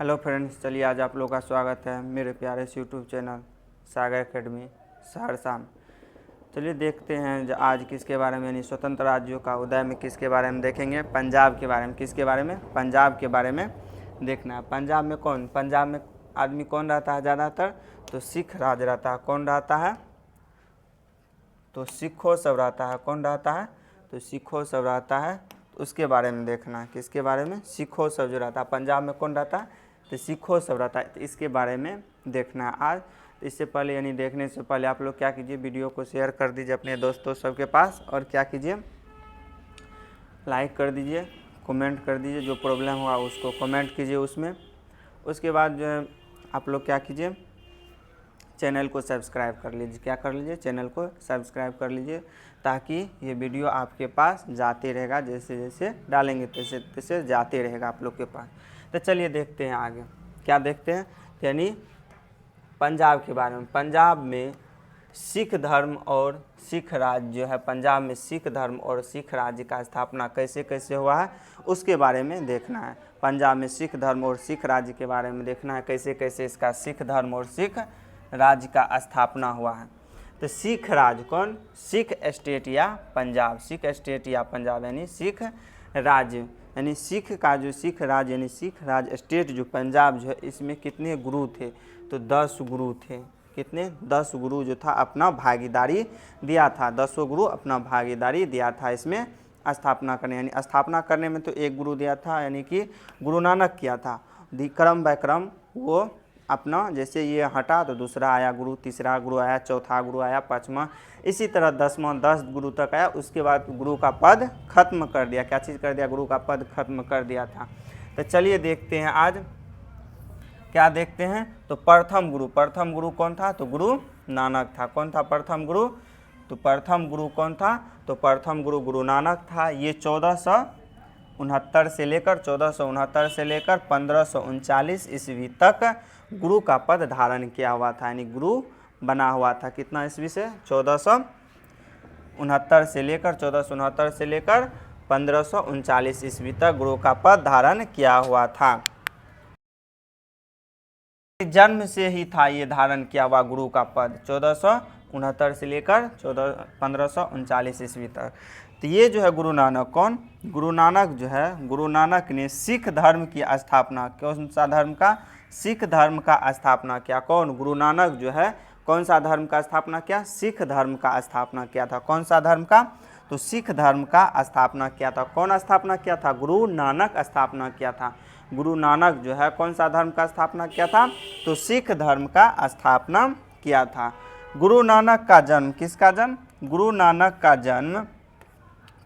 Hello friends, चलिए आज आप लोगों का स्वागत है मेरे प्यारे से यूट्यूब चैनल सागर एकेडमी सहरसा में। चलिए देखते हैं आज किसके बारे में, यानी स्वतंत्र राज्यों का उदय में किसके बारे में देखेंगे। पंजाब के बारे में। किसके बारे में? पंजाब के बारे में देखना है। पंजाब में कौन, पंजाब में आदमी कौन रहता है ज़्यादातर? तो सिख राज रहता है। कौन रहता है? तो सिखों सब रहता है। कौन रहता है? तो सिखों सब रहता है। तो उसके बारे में देखना है। किसके बारे में? सिखों सब जो रहता है पंजाब में। कौन रहता है? तो सिखों सब रहता है। तो इसके बारे में देखना है आज। इससे पहले यानी देखने से पहले आप लोग क्या कीजिए, वीडियो को शेयर कर दीजिए अपने दोस्तों सबके पास, और क्या कीजिए, लाइक कर दीजिए, कमेंट कर दीजिए। जो प्रॉब्लम हुआ उसको कमेंट कीजिए उसमें। उसके बाद जो है आप लोग क्या कीजिए, चैनल को सब्सक्राइब कर लीजिए। क्या कर लीजिए? चैनल को सब्सक्राइब कर लीजिए, ताकि ये वीडियो आपके पास जाते रहेगा। जैसे जैसे डालेंगे तैसे तैसे जाते रहेगा आप लोग के पास। तो चलिए देखते हैं आगे क्या देखते हैं, यानी पंजाब के बारे में। पंजाब में सिख धर्म और सिख राज्य जो है, पंजाब में सिख धर्म और सिख राज्य का स्थापना कैसे कैसे हुआ है उसके बारे में देखना है। पंजाब में सिख धर्म और सिख राज्य के बारे में देखना है, कैसे कैसे इसका सिख धर्म और सिख राज्य का स्थापना हुआ है। तो सिख राज्य कौन? सिख स्टेट या पंजाब। सिख स्टेट या पंजाब यानी सिख राज्य, यानी सिख का जो सिख राज्य यानी सिख राज्य स्टेट जो पंजाब जो है, इसमें कितने गुरु थे? तो 10 गुरु थे। कितने? 10 गुरु जो था अपना भागीदारी दिया था। 10 गुरु अपना भागीदारी दिया था इसमें स्थापना करने, यानी स्थापना करने में तो एक गुरु दिया था, यानी कि गुरु नानक किया था। क्रम बाय क्रम वो अपना, जैसे ये हटा तो दूसरा आया गुरु, तीसरा गुरु आया, चौथा गुरु आया, पाँचवा, इसी तरह 10वां 10 गुरु तक आया। उसके बाद गुरु का पद खत्म कर दिया। क्या चीज़ कर दिया? गुरु का पद खत्म कर दिया था। तो चलिए देखते हैं आज क्या देखते हैं। तो प्रथम गुरु कौन था? तो गुरु नानक था। कौन था प्रथम गुरु? तो प्रथम गुरु कौन था? तो प्रथम गुरु गुरु नानक था। ये 1469 से लेकर 1539 ईस्वी तक गुरु का पद धारण किया हुआ था, यानी गुरु बना हुआ था। कितना ईस्वी से? 1469 से लेकर 1539 ईस्वी तक गुरु का पद धारण किया हुआ था। जन्म से ही था ये धारण किया हुआ गुरु का पद, 1469 से लेकर 1539 ईस्वी तक। तो ये जो है गुरु नानक, कौन? गुरु नानक जो है, गुरु नानक ने सिख धर्म की स्थापना, कौन सा धर्म का? सिख धर्म का स्थापना किया। कौन? गुरु नानक जो है कौन सा धर्म का स्थापना किया? सिख धर्म का स्थापना किया था। कौन सा धर्म का? तो सिख धर्म का स्थापना किया था। कौन स्थापना किया था? गुरु नानक स्थापना किया था। गुरु नानक जो है कौन सा धर्म का स्थापना किया था? तो सिख धर्म का स्थापना किया था। गुरु नानक का जन्म, किसका जन्म? गुरु नानक का जन्म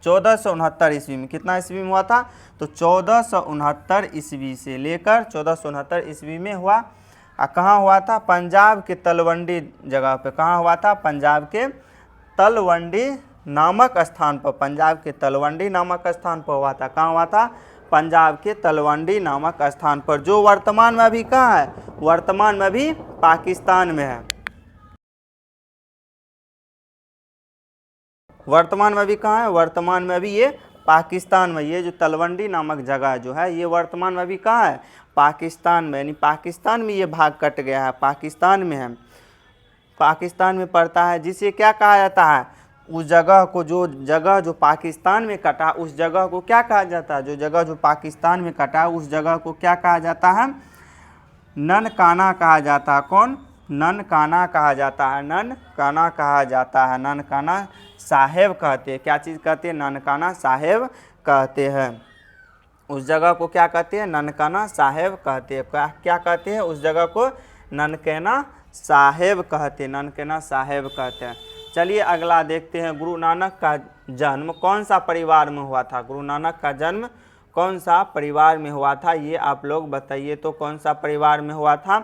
1469 ईस्वी में। कितना ईस्वी में हुआ था? तो 1469 ईस्वी से लेकर 1469 ईस्वी में हुआ। कहाँ हुआ था? पंजाब के तलवंडी जगह पे। कहाँ हुआ था? पंजाब के तलवंडी नामक स्थान पर। पंजाब के तलवंडी नामक स्थान पर हुआ था। कहाँ हुआ था? पंजाब के तलवंडी नामक स्थान पर, जो वर्तमान में अभी कहाँ है? वर्तमान में भी पाकिस्तान में है। वर्तमान में भी कहाँ है? वर्तमान में भी ये पाकिस्तान में। ये जो तलवंडी नामक जगह जो है, ये वर्तमान में भी कहाँ है? पाकिस्तान में, यानी पाकिस्तान में ये भाग कट गया है, पाकिस्तान में है, पाकिस्तान में पड़ता है। जिसे क्या कहा जाता है? उस जगह को, जो जगह जो पाकिस्तान में कटा, उस जगह को क्या कहा जाता है? जो जगह जो पाकिस्तान में कटा, उस जगह को क्या कहा जाता है? ननकाना कहा जाता है। कौन? ननकाना कहा जाता है। ननकाना कहा जाता है। ननकाना साहेब कहते हैं। क्या चीज़ कहते हैं? ननकाना साहेब कहते हैं। उस जगह को क्या कहते हैं? ननकाना साहेब कहते हैं। क्या कहते हैं उस जगह को? ननकाना साहेब कहते हैं। ननकाना साहेब कहते हैं। चलिए अगला देखते हैं। गुरु नानक का जन्म कौन सा परिवार में हुआ था? गुरु नानक का जन्म कौन सा परिवार में हुआ था? ये आप लोग बताइए तो, कौन सा परिवार में हुआ था?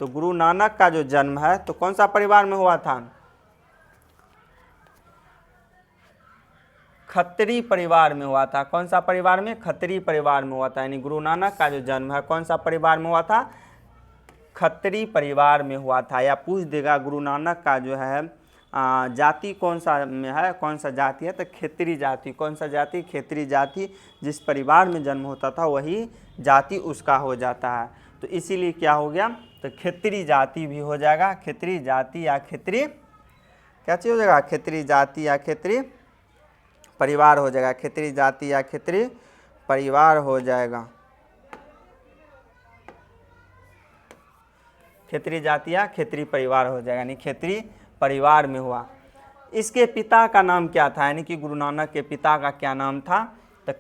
तो गुरु नानक का जो जन्म है तो कौन सा परिवार में हुआ था? खत्री परिवार में हुआ था। कौन सा परिवार में? खत्री परिवार में हुआ था। यानी गुरु नानक का जो जन्म है कौन सा परिवार में हुआ था? खत्री परिवार में हुआ था। या पूछ देगा गुरु नानक का जो है जाति कौन सा में है, कौन सा जाति है? तो खेतरी जाति। कौन सा जाति? खेतरी जाति। जिस परिवार में जन्म होता था वही जाति उसका हो जाता है। तो इसीलिए क्या हो गया, तो खेत्री जाति भी हो जाएगा, खेत्री जाति या खेत्री क्या चीज़ हो जाएगा, खेत्री जाति या खेत्री परिवार हो जाएगा, खेत्री जाति या खेत्री परिवार हो जाएगा, खेत्री जाति या खेत्री परिवार हो जाएगा, यानी खेत्री परिवार में हुआ। इसके पिता का नाम क्या था, यानी कि गुरु नानक के पिता का क्या नाम था, तो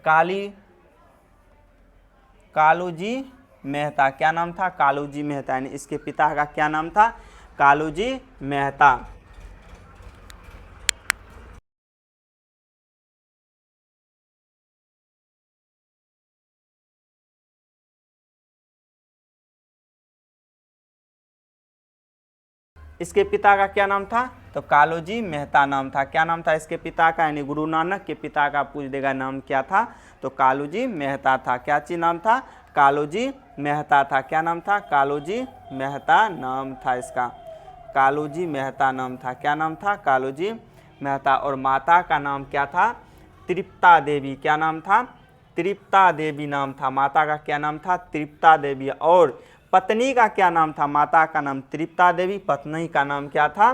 कालूजी मेहता, क्या नाम था, कालूजी मेहता, यानी इसके पिता का क्या नाम था, कालूजी मेहता। इसके पिता का क्या नाम था, तो कालूजी मेहता नाम था। क्या नाम था इसके पिता का, यानी गुरु नानक के पिता का पूछ देगा नाम क्या था, तो कालूजी मेहता था। क्या चीज नाम था, कालूजी मेहता था। क्या नाम था, कालूजी मेहता नाम था इसका, कालूजी मेहता नाम था। क्या नाम था, कालूजी मेहता। और माता का नाम क्या था, तृप्ता देवी। क्या नाम था, तृप्ता देवी नाम था। माता का क्या नाम था, तृप्ता देवी। और पत्नी का क्या नाम था, माता का नाम तृप्ता देवी, पत्नी का नाम क्या था,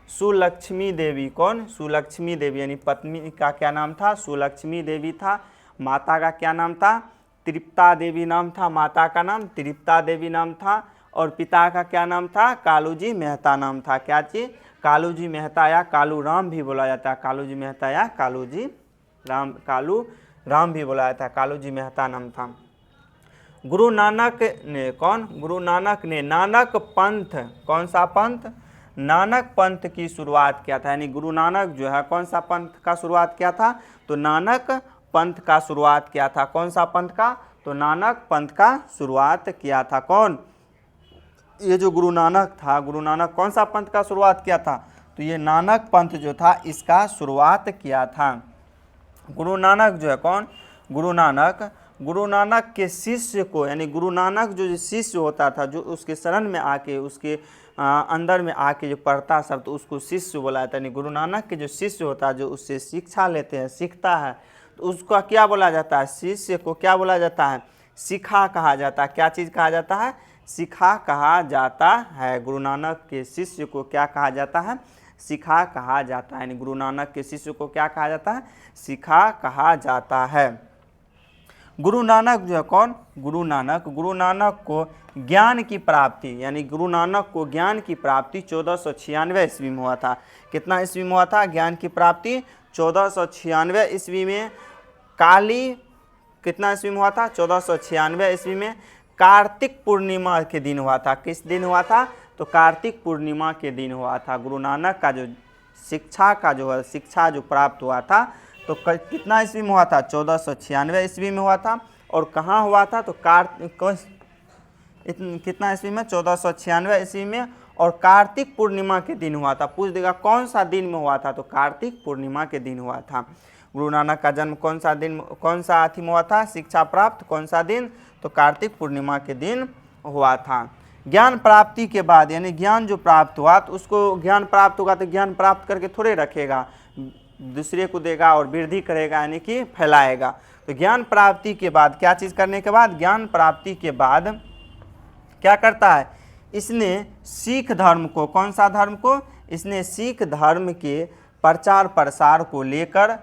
सुलक्ष्मी देवी। कौन, सुलक्ष्मी देवी, यानी पत्नी का क्या नाम था, सुलक्ष्मी देवी था। माता का क्या नाम था, तृप्ता देवी नाम था। माता का नाम तृप्ता देवी नाम था। और पिता का क्या नाम था, कालूजी मेहता नाम था। क्या चीज, कालूजी मेहता या कालू राम भी बोला जाता है, कालूजी मेहता या कालूजी राम, कालू राम भी बोला जाता है, कालूजी मेहता नाम था। गुरु नानक ने, कौन, गुरु नानक ने नानक पंथ, कौन सा पंथ, नानक पंथ की शुरुआत किया था। यानी गुरु नानक जो है कौन सा पंथ का शुरुआत किया था, तो नानक पंथ का शुरुआत किया था। कौन सा पंथ का, तो नानक पंथ का शुरुआत किया था। कौन, ये जो गुरु नानक था, गुरु नानक कौन सा पंथ का शुरुआत किया था, तो ये नानक पंथ जो था इसका शुरुआत किया था। गुरु नानक जो है कौन, गुरु नानक, गुरु नानक के शिष्य को, यानी गुरु नानक जो शिष्य होता था, जो उसके शरण में आके उसके अंदर में आके जो पढ़ता सब, तो उसको शिष्य बोला जाता है। यानी गुरु नानक के जो शिष्य होता है, जो उससे शिक्षा लेते हैं, सीखता है, तो उसका क्या बोला जाता है, शिष्य को क्या बोला जाता है, शिखा कहा जाता है। क्या चीज़ कहा जाता है, शिखा कहा जाता है। गुरु नानक के शिष्य को क्या कहा जाता है, शिखा कहा जाता है। यानी गुरु नानक के शिष्य को क्या कहा जाता है, शिखा कहा जाता है। गुरु नानक जो है कौन, गुरु नानक, गुरु नानक को ज्ञान की प्राप्ति, यानी गुरु नानक को ज्ञान की प्राप्ति 1496 ईस्वी में हुआ था। कितना ईस्वी में हुआ था, ज्ञान की प्राप्ति 1496 ईस्वी में। काली कितना ईस्वी में हुआ था, 1496 ईस्वी में कार्तिक पूर्णिमा के दिन हुआ था। किस दिन हुआ था, तो कार्तिक पूर्णिमा के दिन हुआ था। गुरु नानक का जो शिक्षा का जो है, शिक्षा जो प्राप्त हुआ था, तो कितना ईस्वी में हुआ था, 1496 ईस्वी में हुआ था। और कहाँ हुआ था, तो कितना ईस्वी में, 1496 ईस्वी में। और कार्तिक पूर्णिमा के दिन हुआ था। पूछ देगा कौन सा दिन में हुआ था, तो कार्तिक पूर्णिमा के दिन हुआ था। गुरु नानक का जन्म कौन सा दिन, कौन सा अथी में हुआ था, शिक्षा प्राप्त कौन सा दिन, तो कार्तिक पूर्णिमा के दिन हुआ था। ज्ञान प्राप्ति के बाद, यानी ज्ञान जो प्राप्त हुआ, तो उसको ज्ञान प्राप्त होगा तो ज्ञान प्राप्त करके थोड़े रखेगा, दूसरे को देगा और वृद्धि करेगा, यानी कि फैलाएगा। तो ज्ञान प्राप्ति के बाद क्या चीज़ करने के बाद, ज्ञान प्राप्ति के बाद क्या करता है, इसने सिख धर्म को, कौन सा धर्म को, इसने सिख धर्म के प्रचार प्रसार को लेकर,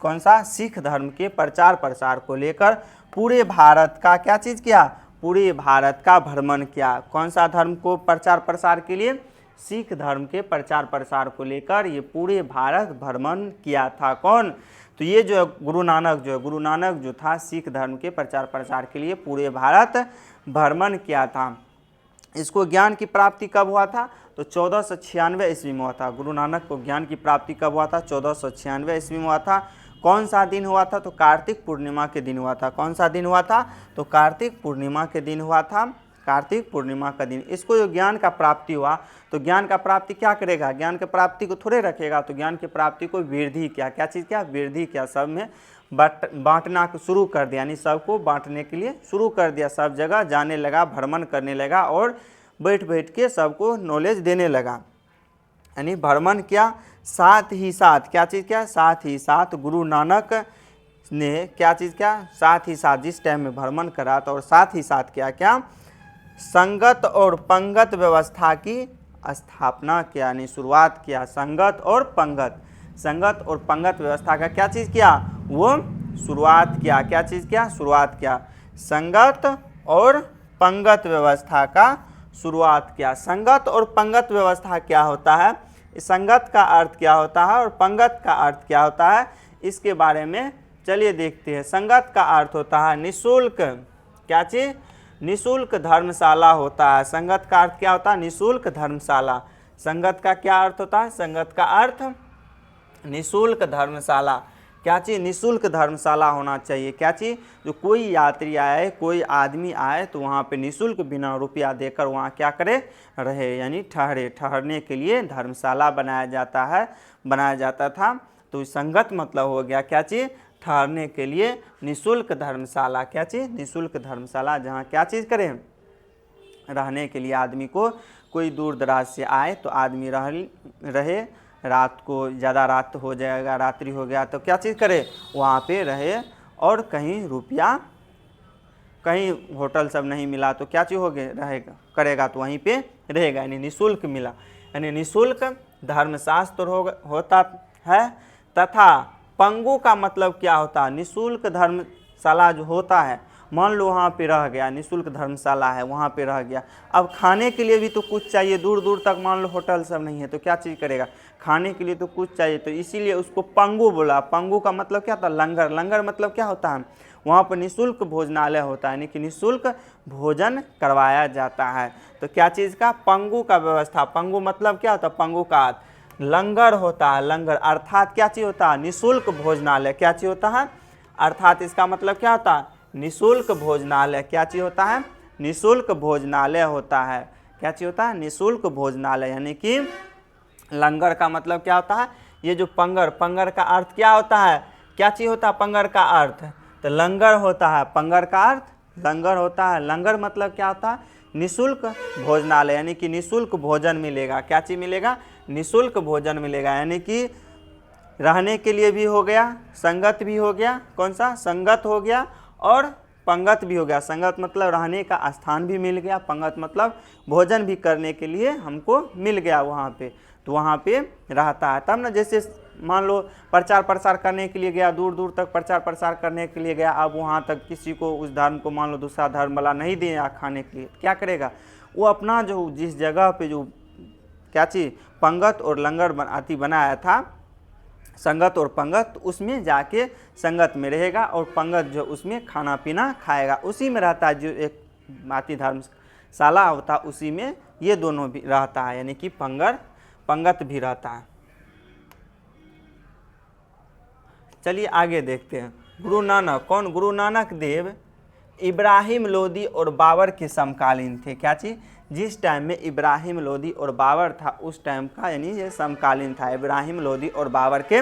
कौन सा, सिख धर्म के प्रचार प्रसार को लेकर पूरे भारत का क्या चीज़ किया, पूरे भारत का भ्रमण किया। कौन सा धर्म को प्रचार प्रसार के लिए, सिख धर्म के प्रचार प्रसार को लेकर ये पूरे भारत भ्रमण किया था। कौन, तो ये जो गुरु नानक जो है, गुरु नानक जो था सिख धर्म के प्रचार प्रसार के लिए पूरे भारत भ्रमण किया था। इसको ज्ञान की प्राप्ति कब हुआ था, तो 1496 ईस्वी में हुआ था। गुरु नानक को ज्ञान की प्राप्ति कब हुआ था, 1496 ईस्वी में हुआ था। कौन सा दिन हुआ था, तो कार्तिक पूर्णिमा के दिन हुआ था। कौन सा दिन हुआ था, तो कार्तिक पूर्णिमा के दिन हुआ था, कार्तिक पूर्णिमा का दिन। इसको जो ज्ञान का प्राप्ति हुआ, तो ज्ञान का प्राप्ति क्या करेगा, ज्ञान के प्राप्ति को थोड़े रखेगा, तो ज्ञान की प्राप्ति को वृद्धि किया। क्या चीज़ क्या, वृद्धि किया, सब में बांटना शुरू कर दिया, यानी सबको बांटने के लिए शुरू कर दिया। सब जगह जाने लगा, भ्रमण करने लगा और बैठ बैठ के सबको नॉलेज देने लगा, यानी भ्रमण किया। साथ ही साथ क्या चीज़ क्या, साथ ही साथ गुरु नानक ने क्या चीज़ क्या, साथ ही साथ जिस टाइम में भ्रमण करा था, और साथ ही साथ क्या क्या, संगत और पंगत व्यवस्था की स्थापना किया, यानी शुरुआत किया। संगत और पंगत व्यवस्था का क्या चीज़ किया, वो शुरुआत किया। क्या चीज़ किया, शुरुआत किया। संगत और पंगत व्यवस्था का शुरुआत किया। संगत और पंगत व्यवस्था क्या होता है, संगत का अर्थ क्या होता है और पंगत का अर्थ क्या होता है, इसके बारे में चलिए देखते हैं। संगत का अर्थ होता है निःशुल्क, क्या चीज़, निःशुल्क धर्मशाला होता है। संगत का अर्थ क्या होता है, निःशुल्क धर्मशाला। संगत का क्या अर्थ होता है, संगत का अर्थ निःशुल्क धर्मशाला। क्या चीज़, निःशुल्क धर्मशाला होना चाहिए। क्या चीज़, जो कोई यात्री आए, कोई आदमी आए तो वहाँ पे निःशुल्क बिना रुपया देकर वहाँ क्या करे, रहे, यानी ठहरे। ठहरने के लिए धर्मशाला बनाया जाता था। तो संगत मतलब हो गया क्या चीज़, ठहरने के लिए निःशुल्क धर्मशाला। क्या चीज़, निःशुल्क धर्मशाला, जहाँ क्या चीज़ करें, रहने के लिए आदमी को, कोई दूर दराज से आए तो आदमी रहे, रात को ज़्यादा रात हो जाएगा, रात्रि हो गया तो क्या चीज़ करे, वहाँ पे रहे। और कहीं रुपया, कहीं होटल सब नहीं मिला तो क्या चीज़ हो गया, रहेगा, करेगा तो वहीं पे रहेगा, यानी निःशुल्क मिला, यानी निःशुल्क धर्मशास्त्र होता है। तथा पंगु का मतलब क्या होता है, निःशुल्क धर्मशाला जो होता है, मान लो वहाँ पे रह गया, निःशुल्क धर्मशाला है, वहाँ पे रह गया, अब खाने के लिए भी तो कुछ चाहिए, दूर दूर तक मान लो होटल सब नहीं है तो क्या चीज़ करेगा, खाने के लिए तो कुछ चाहिए, तो इसीलिए उसको पंगु बोला। पंगु का मतलब क्या था, लंगर। लंगर मतलब क्या होता है, वहाँ पर निःशुल्क भोजनालय होता है, यानी कि निःशुल्क भोजन करवाया जाता है। तो क्या चीज़ का, पंगु का व्यवस्था। पंगु मतलब क्या होता है, पंगु का अर्थ लंगर होता है। लंगर अर्थात क्या चीज़ होता है, निःशुल्क भोजनालय। क्या चीज़ होता है, अर्थात इसका मतलब क्या होता है, निःशुल्क भोजनालय। क्या चीज़ होता है, निःशुल्क भोजनालय होता है। क्या चीज़ होता है, निःशुल्क भोजनालय, यानी कि लंगर का मतलब क्या होता है, ये जो पंगर का अर्थ क्या होता है, क्या चीज़ होता है पंगर का अर्थ, तो लंगर होता है। पंगर का अर्थ लंगर होता है। लंगर मतलब क्या होता है, निःशुल्क भोजनालय, यानी कि निःशुल्क भोजन मिलेगा। क्या चीज़ मिलेगा, निःशुल्क भोजन मिलेगा, यानी कि रहने के लिए भी हो गया, संगत भी हो गया, कौन सा, संगत हो गया, और पंगत भी हो गया। संगत मतलब रहने का स्थान भी मिल गया, पंगत मतलब भोजन भी करने के लिए हमको मिल गया वहाँ पे, तो वहाँ पे रहता है। तब ना, जैसे मान लो प्रचार प्रसार करने के लिए गया, दूर दूर तक प्रचार प्रसार करने के लिए गया, अब वहाँ तक किसी को उस धर्म को मान लो दूसरा धर्म वाला नहीं दिया खाने के लिए, क्या करेगा वो, अपना जो जिस जगह पे जो क्या चीज़ पंगत और लंगर बनाया था, संगत और पंगत, उसमें जाके संगत में रहेगा और पंगत जो उसमें खाना पीना खाएगा, उसी में रहता है। जो एक माती धर्मशाला होता है उसी में ये दोनों भी रहता है, यानी कि पंगत भी रहता है। चलिए आगे देखते हैं। गुरु नानक, कौन, गुरु नानक देव इब्राहिम लोदी और बाबर के समकालीन थे। क्या चीज़, जिस टाइम में इब्राहिम लोदी और बाबर था उस टाइम का, यानी ये समकालीन था। इब्राहिम लोदी और बाबर के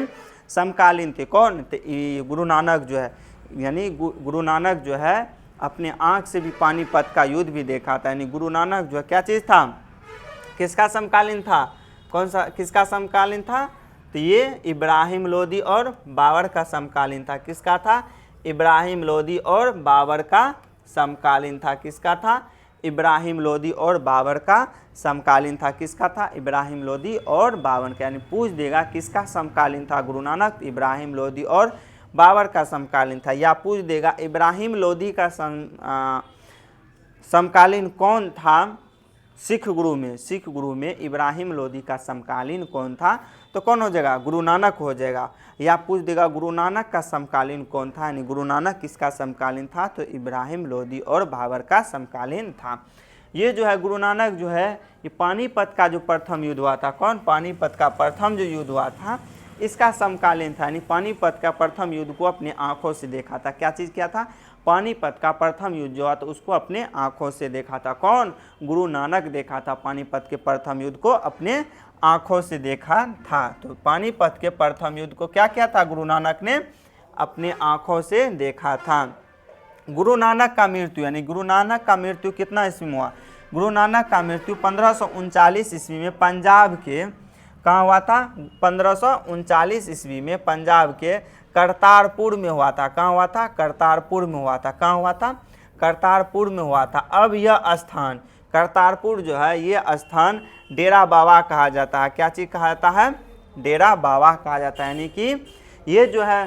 समकालीन थे। कौन, तो गुरु नानक जो है, यानी गुरु नानक जो है अपने आँख से भी पानीपत का युद्ध भी देखा था, यानी गुरु नानक जो है क्या चीज़ था, किसका समकालीन था, कौन सा, किसका समकालीन था, तो ये इब्राहिम लोदी और बाबर का समकालीन था। किसका था, इब्राहिम लोदी और बाबर का समकालीन था। किसका था, इब्राहिम लोदी और बाबर का समकालीन था। किसका था, इब्राहिम लोदी और बाबर का, यानी पूछ देगा किसका समकालीन था गुरु नानक, इब्राहिम लोदी और बाबर का समकालीन था, या पूछ देगा इब्राहिम लोदी का समकालीन कौन था सिख गुरु में इब्राहिम लोदी का समकालीन कौन था, तो कौन हो जाएगा, गुरु नानक हो जाएगा। या पूछ देगा गुरु नानक का समकालीन कौन था, यानी गुरु नानक किसका समकालीन था, तो इब्राहिम लोदी और बाबर का समकालीन था। ये जो है गुरु नानक जो है, ये पानीपत का जो प्रथम युद्ध हुआ था, कौन, पानीपत का प्रथम जो युद्ध हुआ था इसका समकालीन था, यानी पानीपत का प्रथम युद्ध को अपने आँखों से देखा था। क्या चीज़ क्या था, पानीपत का प्रथम युद्ध जो था तो उसको अपने आँखों से देखा था। कौन, गुरु नानक देखा था, पानीपत के प्रथम युद्ध को अपने आँखों से देखा था। तो पानीपत के प्रथम युद्ध को क्या किया था, गुरु नानक ने अपने आँखों से देखा था। गुरु नानक का मृत्यु, यानी गुरु नानक का मृत्यु कितना ईस्वी में हुआ, गुरु नानक का मृत्यु 1539 ईस्वी में पंजाब के, कहाँ हुआ था, 1539 ईस्वी में पंजाब के करतारपुर में हुआ था। कहाँ हुआ था, करतारपुर में हुआ था। कहाँ हुआ था, करतारपुर में हुआ था। अब यह स्थान करतारपुर जो है ये स्थान डेरा बाबा कहा जाता है। क्या चीज़ कहा जाता है? डेरा बाबा कहा जाता है। यानी कि ये जो है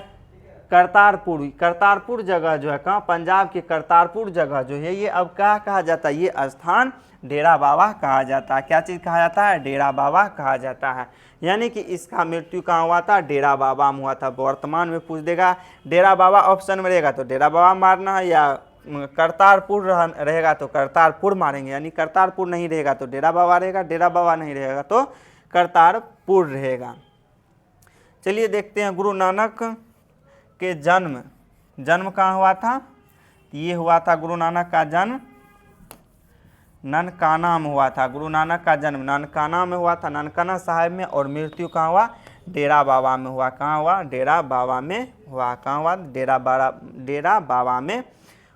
करतारपुर जगह जो है कहाँ, पंजाब के करतारपुर जगह जो है ये अब क्या कहा जाता है? ये स्थान डेरा बाबा कहा जाता है। क्या चीज़ कहा जाता है? डेरा बाबा कहा जाता है। यानी कि इसका मृत्यु कहाँ हुआ था? डेरा बाबा में हुआ था। वर्तमान में पूछ देगा डेरा बाबा ऑप्शन में रहेगा तो डेरा बाबा मारना है, या करतारपुर रहेगा तो करतारपुर मारेंगे। यानी करतारपुर नहीं रहेगा तो डेरा बाबा रहेगा, डेरा बाबा नहीं रहेगा तो करतारपुर रहेगा। चलिए देखते हैं गुरु नानक के जन्म कहाँ हुआ था? ये हुआ था गुरु नानक का जन्म ननकाना में हुआ था। गुरु नानक का जन्म ननकाना में हुआ था, ननकाना साहिब में। और मृत्यु कहाँ हुआ? डेरा बाबा में हुआ। कहाँ हुआ? डेरा बाबा में हुआ। कहाँ हुआ? डेरा बाबा में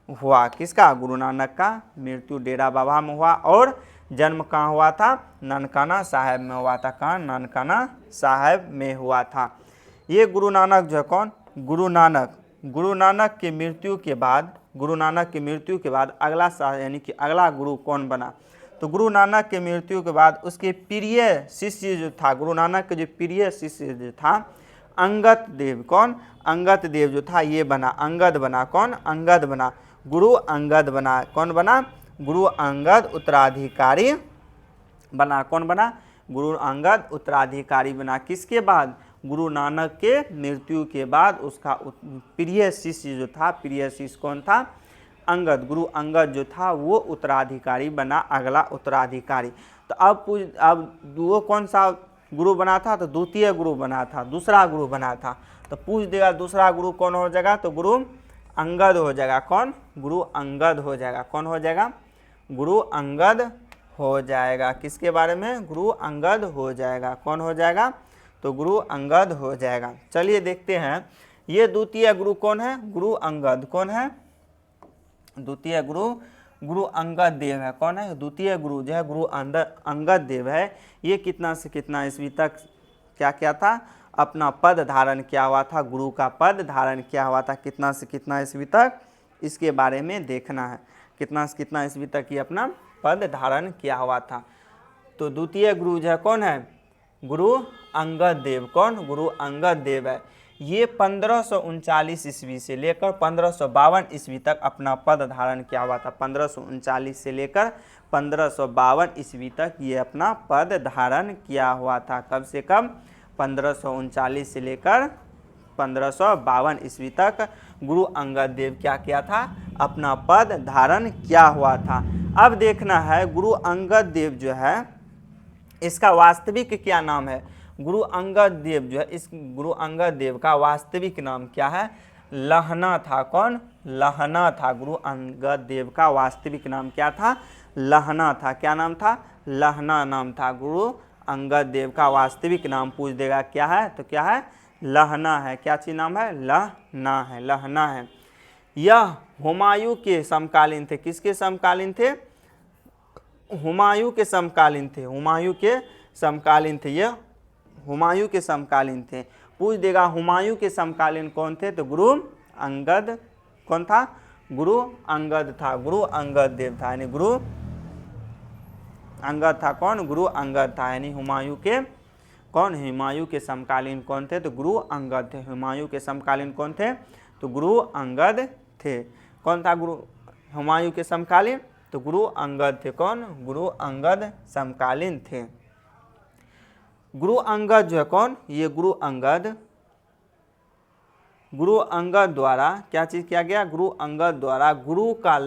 हुआ। किसका? गुरु नानक का मृत्यु डेरा बाबा में हुआ। और जन्म कहाँ हुआ था? ननकाना साहिब में हुआ था। कहाँ? ननकाना साहिब में हुआ था। ये गुरु नानक जो है कौन? गुरु नानक के मृत्यु के बाद अगला यानी कि अगला गुरु कौन बना? तो गुरु नानक के मृत्यु के बाद उसके प्रिय शिष्य जो था, गुरु नानक के जो प्रिय शिष्य जो था अंगद देव, कौन? अंगद देव जो था ये बना, अंगद बना। कौन? अंगद बना, गुरु अंगद बना। कौन बना? गुरु अंगद उत्तराधिकारी बना। कौन बना? गुरु अंगद उत्तराधिकारी बना। किसके बाद? गुरु नानक के मृत्यु के बाद उसका प्रिय शिष्य जो था, प्रिय शिष्य कौन था? अंगद। गुरु अंगद जो था वो उत्तराधिकारी बना, अगला उत्तराधिकारी। तो अब वो कौन सा गुरु बना था? तो द्वितीय गुरु बना था, दूसरा गुरु बना था। तो पूछ देगा दूसरा गुरु कौन हो जाएगा? तो गुरु अंगद हो जाएगा। कौन? गुरु अंगद हो जाएगा। कौन हो जाएगा? गुरु अंगद हो जाएगा। किसके बारे में? गुरु अंगद हो जाएगा। कौन हो जाएगा? तो गुरु अंगद हो जाएगा। चलिए देखते हैं ये द्वितीय गुरु कौन है? गुरु अंगद। कौन है द्वितीय गुरु? गुरु अंगद देव है। कौन है द्वितीय गुरु? जो है गुरु अंगद देव है। ये कितना से कितना ईस्वी तक क्या किया था? अपना पद धारण किया हुआ था। गुरु का पद धारण किया हुआ था। कितना से कितना ईस्वी तक? इसके बारे में देखना है। कितना से कितना ईस्वी तक ये अपना पद धारण किया हुआ था। तो द्वितीय गुरु जो है कौन है? गुरु अंगद देव। कौन? गुरु अंगद देव है। ये 1539 ईस्वी से लेकर 1552 ईस्वी तक अपना पद धारण किया हुआ था। 1539 से लेकर 1552 ईस्वी तक ये अपना पद धारण किया हुआ था। कब से कब? 1539 से लेकर 1552 ईस्वी तक गुरु अंगद देव क्या किया था? अपना पद धारण किया हुआ था। अब देखना है गुरु अंगद देव जो है इसका वास्तविक क्या नाम है? गुरु अंगद देव जो है, इस गुरु अंगद देव का वास्तविक नाम क्या है? लहना था। कौन? लहना था। गुरु अंगद देव का वास्तविक नाम क्या था? लहना था। क्या नाम था? लहना नाम था। गुरु अंगद देव का वास्तविक नाम पूछ देगा क्या है? तो क्या है? लहना है। क्या चीज नाम है? लहना है। लहना है। यह हुमायूं के समकालीन थे। किसके समकालीन थे? हुमायूं के समकालीन थे। हुमायूं के समकालीन थे। यह हुमायूं के समकालीन थे। पूछ देगा हुमायूं के समकालीन कौन थे? तो गुरु अंगद। कौन था? गुरु अंगद था। गुरु अंगद देव था। यानी गुरु अंगद था। कौन? गुरु अंगद था। यानी हुमायूं के कौन? हुमायूं के समकालीन कौन थे? तो गुरु अंगद थे। हुमायूं के समकालीन कौन थे? तो गुरु अंगद थे। कौन था गुरु हुमायूं के समकालीन? तो गुरु अंगद थे। कौन? गुरु अंगद समकालीन थे। गुरु अंगद जो है कौन? ये गुरु अंगद द्वारा क्या चीज किया गया? गुरु अंगद द्वारा गुरु का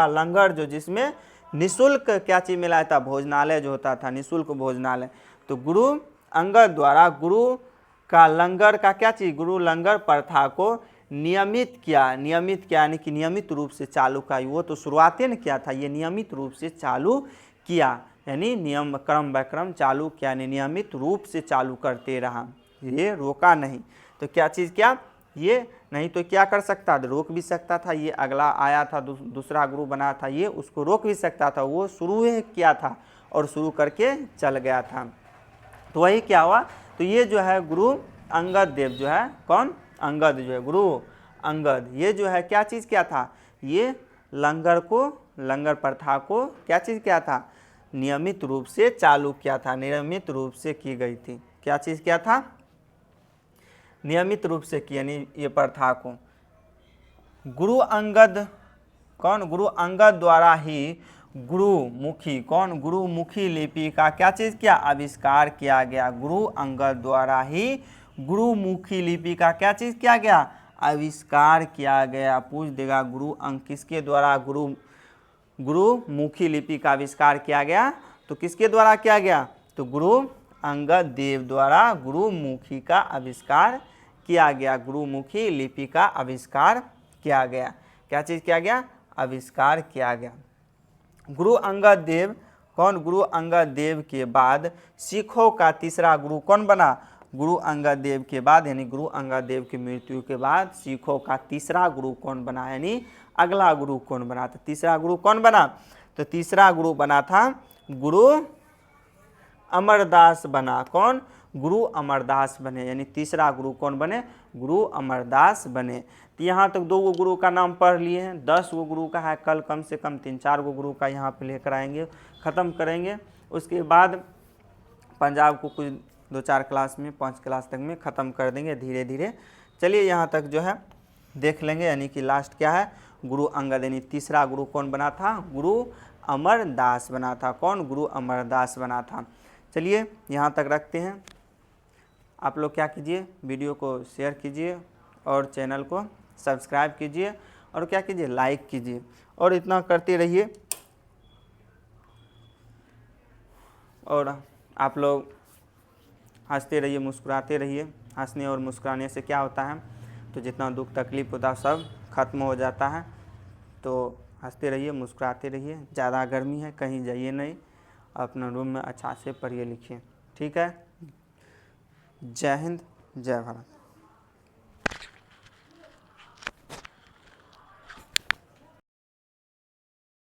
लंगर जो जिसमें निशुल्क क्या चीज मिला था? भोजनालय जो होता था, निशुल्क भोजनालय। तो गुरु अंगद द्वारा गुरु का लंगर का क्या चीज? गुरु लंगर प्रथा को नियमित किया यानी कि नियमित रूप से चालू का। वो तो शुरुआती ने किया था, ये नियमित रूप से चालू किया। यानी नियम क्रम व क्रम चालू किया, यानी नियमित रूप से चालू करते रहा, ये रोका नहीं। तो क्या चीज़ क्या? ये नहीं तो क्या कर सकता था? रोक भी सकता था। ये अगला आया था दूसरा गुरु बना था, ये उसको रोक भी सकता था। वो शुरू किया था और शुरू करके चल गया था। तो वही क्या हुआ? तो ये जो है गुरु अंगद देव जो है कौन? अंगद जो है गुरु अंगद, ये जो है क्या चीज़ क्या था? ये लंगर प्रथा को क्या चीज़ किया था, नियमित रूप से चालू किया था, नियमित रूप से की गई थी। क्या चीज़ किया था, नियमित रूप से की, यानी ये प्रथा को गुरु अंगद, कौन, गुरु अंगद द्वारा ही गुरुमुखी, कौन, गुरुमुखी लिपि का क्या चीज़ किया, आविष्कार किया गया। गुरु अंगद द्वारा ही गुरुमुखी लिपि का क्या चीज़ किया गया, आविष्कार किया गया। पूछ देगा गुरु अंग किसके द्वारा गुरुमुखी लिपि का आविष्कार किया गया, तो किसके द्वारा किया गया, तो गुरु अंगद देव द्वारा गुरुमुखी का आविष्कार किया गया, गुरुमुखी लिपि का आविष्कार किया गया। क्या चीज़ किया गया, आविष्कार किया गया। गुरु अंगद देव, कौन, गुरु अंगद देव के बाद सिखों का तीसरा गुरु कौन बना, गुरु अंगद देव के बाद, यानी गुरु अंगद देव की मृत्यु के बाद सिखों का तीसरा गुरु कौन बना, यानी अगला गुरु कौन बना, तो तीसरा गुरु कौन बना, तो तीसरा गुरु बना था गुरु अमरदास बना। कौन, गुरु अमरदास बने, यानी तीसरा गुरु कौन बने, गुरु अमरदास बने। तो यहाँ तक 2 गुरु का नाम पढ़ लिए हैं, 10 गुरु का है, कल कम से कम 3-4 गुरु का यहाँ पे लेकर आएंगे, ख़त्म करेंगे। उसके बाद पंजाब को कुछ 2-4 क्लास में, 5 क्लास तक में ख़त्म कर देंगे धीरे धीरे। चलिए यहाँ तक जो है देख लेंगे, यानी कि लास्ट क्या है, गुरु अंगद, यानी तीसरा गुरु कौन बना था, गुरु अमरदास बना था। कौन, गुरु अमरदास बना था। चलिए यहाँ तक रखते हैं। आप लोग क्या कीजिए, वीडियो को शेयर कीजिए और चैनल को सब्सक्राइब कीजिए और क्या कीजिए, लाइक कीजिए, और इतना करते रहिए। और आप लोग हंसते रहिए, मुस्कुराते रहिए। हंसने और मुस्कुराने से क्या होता है, तो जितना दुख तकलीफ होता है सब खत्म हो जाता है। तो हंसते रहिए, मुस्कुराते रहिए। ज़्यादा गर्मी है, कहीं जाइए नहीं, अपना रूम में अच्छा से पढ़िए लिखिए, ठीक है। जय हिंद, जय भारत।